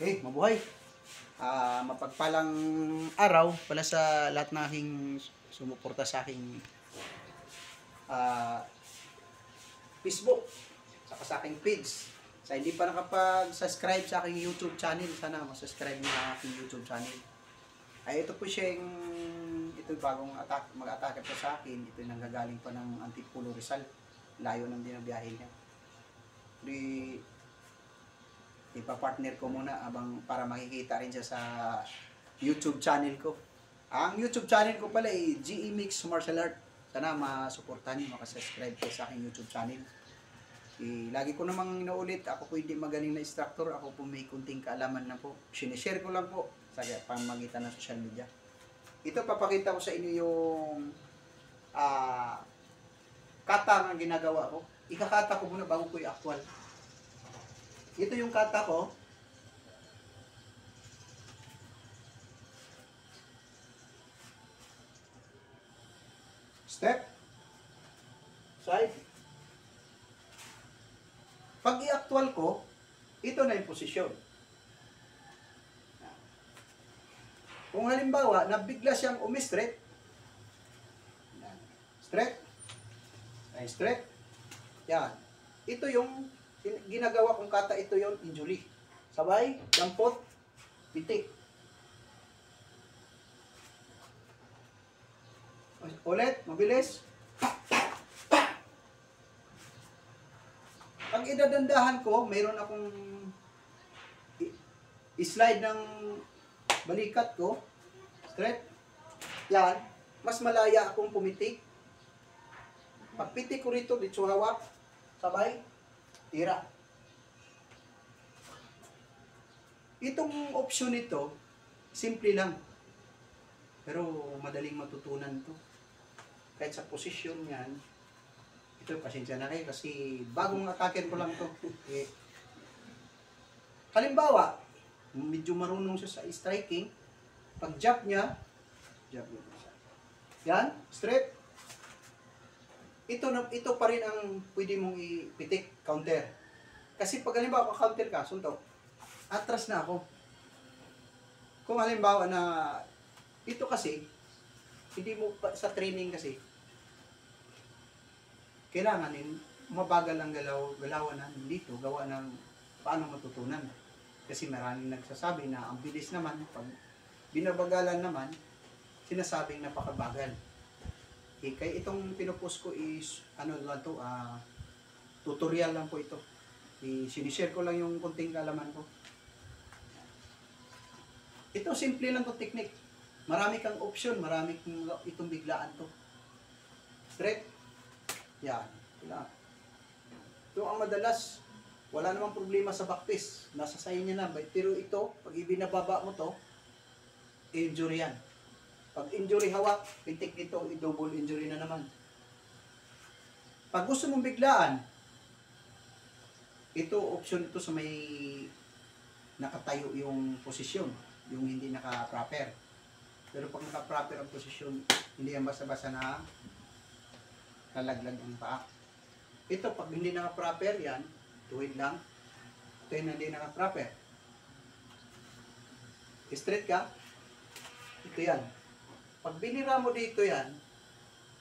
Mabuhay. Mapagpalang araw pala sa lahat ng aking sumuporta sa aking ah, Facebook, saka sa aking page. Sa hindi pa nakapag-subscribe sa aking YouTube channel, sana mag-subscribe na ang aking YouTube channel. Ito po siya ito bagong mag-atake po sa akin. Ito yung nanggagaling pa ng Antipolo Rizal. Layo ng binabiyahe niya. Ipa-partner ko muna para makikita rin siya sa YouTube channel ko. Ang YouTube channel ko pala ay GE Mix Martial Art. Sana masuportahan niyo, makasubscribe kayo sa aking YouTube channel. Lagi ko namang inuulit, ako po hindi magaling na instructor, ako po may kunting kaalaman na po. Sinishare ko lang po sa pamamagitan ng social media. Ito, papakita ko sa inyo yung kata ang ginagawa ko. Ikakata ko muna bago ko i-actual. Ito yung kata ko. Step. Side. Pag i-actual ko, ito na yung posisyon. Kung halimbawa, nabigla siyang umi-straight. Straight. Ay, straight. Yan. Ito yung ginagawa kong kata, ito yung injury. Sabay, dampot, pitik. Ulit, mabilis. Pag idadandahan ko, mayroon akong i-slide ng balikat ko. Straight. Yan. Mas malaya akong pumitik. Pagpitik ko rito, dito hawak. Sabay, tira. Itong option nito, simple lang. Pero madaling matutunan to. Kahit sa posisyon yan, ito, pasensya na kayo kasi bagong atakin ko lang to. Halimbawa, medyo marunong siya sa striking, pag jab niya, jab niya. Yan, straight. Ito pa rin ang pwede mong ipitik, counter. Kasi pag halimbawa counter ka, suntok, atras na ako. Kung halimbawa na ito kasi, hindi mo sa training kasi, kailangan mabagal ang galawan natin dito, gawa ng paano matutunan. Kasi maraming nagsasabi na ang bilis naman, pag binabagalan naman, sinasabing napakabagal. Kaya itong pinupost ko is, tutorial lang po ito. Sinishare ko lang yung kunting kaalaman ko. Ito, simple lang itong technique. Marami kang option, marami kang itong biglaan to. Straight. Yan. Ito ang madalas, wala namang problema sa backpiece. Nasa sayo niya na. Pero ito, pag ibinababa mo to, injury yan. Pag injury hawak, pitik nito, i-double injury na naman. Pag gusto mong biglaan, ito, option ito sa may nakatayo yung posisyon, yung hindi naka-proper. Pero pag naka-proper ang posisyon, hindi yan basta-basta na lalaglag ang paa. Ito, pag hindi naka-proper yan, tuwid lang. Ito yung hindi naka-proper. Straight ka, ito yan. Pag binira mo dito yan,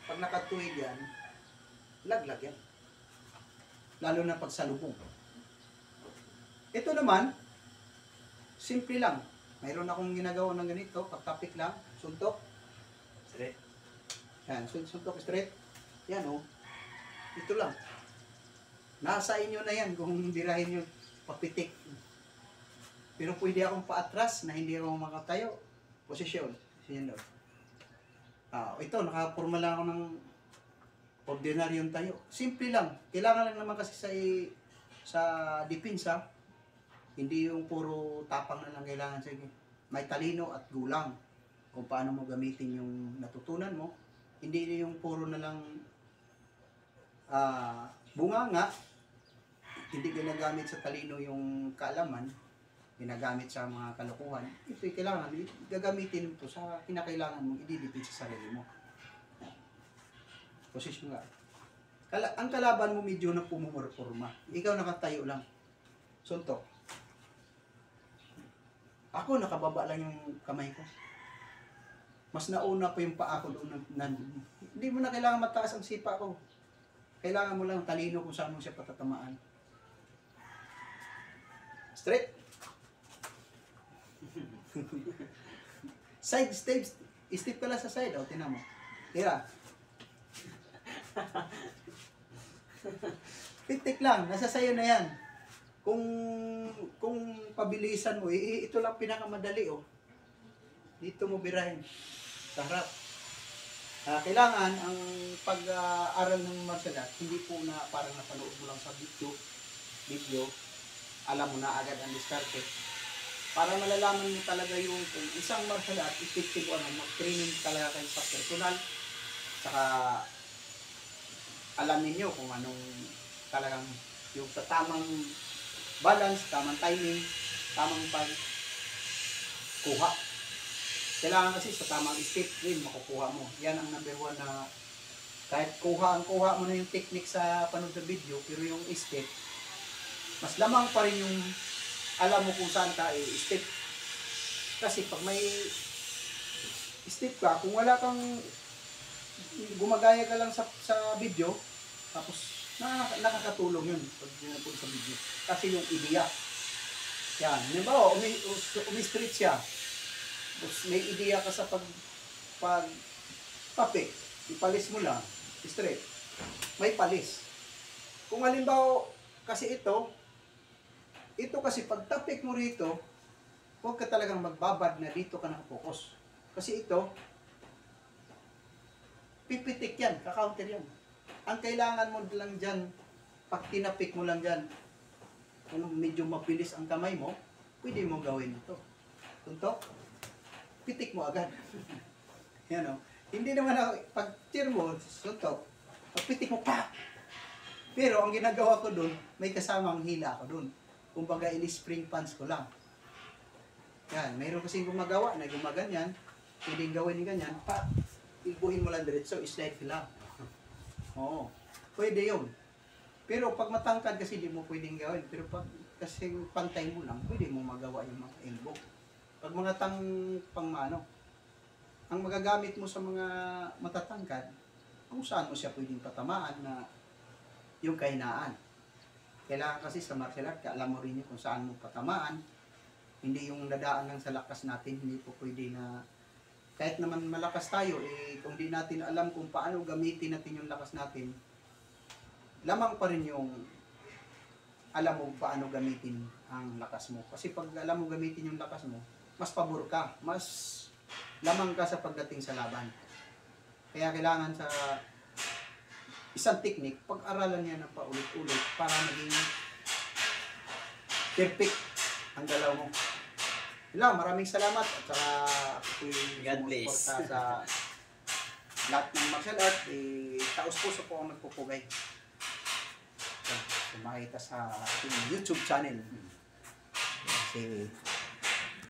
pag nakatuwid yan, laglag yan. Lalo na pag salubong. Ito naman, simple lang. Mayroon akong ginagawa ng ganito, pagtapik lang, suntok, straight. Yan, suntok, straight. Yan o. Ito lang. Nasa inyo na yan kung birahin nyo papitik. Pero pwede akong paatras na hindi ako makatayo. Posisyon. Yan o. Ito, nakapurma lang ako ng ordinaryong tayo. Simple lang. Kailangan lang naman kasi sa depensa, hindi yung puro tapang na lang kailangan. Sige, may talino at gulang kung paano mo gamitin yung natutunan mo. Hindi yung puro na lang bunganga, hindi ginagamit sa talino yung kaalaman, ginagamit sa mga kalokohan. Ito'y kailangan, gagamitin ito sa kinakailangan mong ididipin sa sarili mo. Posisyon nga. Ang kalaban mo medyo na pumumurporma. Ikaw nakatayo lang. Suntok. Ako, nakababa lang yung kamay ko. Mas nauna pa yung paa ko doon. Hindi mo na kailangan mataas ang sipa ko. Kailangan mo lang talino kung saan mo siya patatamaan. Straight. Side step. Step ka lang sa side. O, tinan mo. Tira. Pitik lang. Nasa sayo na yan. Kung pabilisan mo, ito lang pinakamadali, oh. Dito mo birahin. Sa harap. Kailangan ang pag-aral ng martial art, hindi po na parang napanood mo lang sa video, alam mo na agad ang diskarte. Para malalaman mo talaga yung kung isang martial art, effective o ano, mag-training talaga kayo sa personal. Saka alam niyo kung anong talagang yung sa tamang balance, tamang timing, tamang pagkuha. Kailangan kasi sa tamang step rin makukuha mo. Yan ang number 1 na kahit kuha mo na yung technique sa panood na video, pero yung step, mas lamang pa rin yung alam mo kung saan ka step. Kasi pag may step ka, kung wala kang gumagaya ka lang sa video, tapos nakakatulong yun pag ginapon sa video. Kasi yung ideya. Yan. Halimbawa, umi-street siya. Tapos may ideya ka sa pag-tapik. Ipalis mo lang. Straight. May palis. Kung halimbawa, kasi ito kasi pag tapik mo rito, huwag ka talagang magbabad na dito ka nakapokus. Kasi ito, pipitik yan, ka-counter yan. Ang kailangan mo lang dyan, pag tinapik mo lang dyan, kung medyo mabilis ang kamay mo, pwede mo gawin ito. Tuntok, pitik mo agad. Yan o. Hindi naman ako, pag cheer mo, tuntok, pag pitik mo, pa! Pero ang ginagawa ko dun, may kasamang hila ako dun. Kumbaga, ini-spring punch ko lang. Yan, mayroon kasing gumagawa na gumaganyan, pwedeng gawin ni ganyan, pa! Ibuhin mo lang diretso, slide ka lang. Oo, pwede yun. Pero pag matangkad kasi di mo pwedeng gawin. Pero pag kasi pantay mo lang, pwede mo magawa yung mga elbow. Pag mga pangmano, ang magagamit mo sa mga matatangkad, kung saan mo siya pwedeng patamaan na yung kahinaan. Kailangan kasi sa martial art, alam mo rin yun kung saan mo patamaan. Hindi yung nadaan lang sa lakas natin, hindi po pwede na kahit naman malakas tayo, kung di natin alam kung paano gamitin natin yung lakas natin, lamang pa rin yung alam mo paano gamitin ang lakas mo. Kasi pag alam mo gamitin yung lakas mo, mas pabor ka, mas lamang ka sa pagdating sa laban. Kaya kailangan sa isang technique, pag-aralan niya ng paulit-ulit para maging perfect ang galaw mo. Maraming salamat at saka God bless. sa lahat ng martial art, taos-puso po ang nagpupugay. So, makita sa YouTube channel. Kasi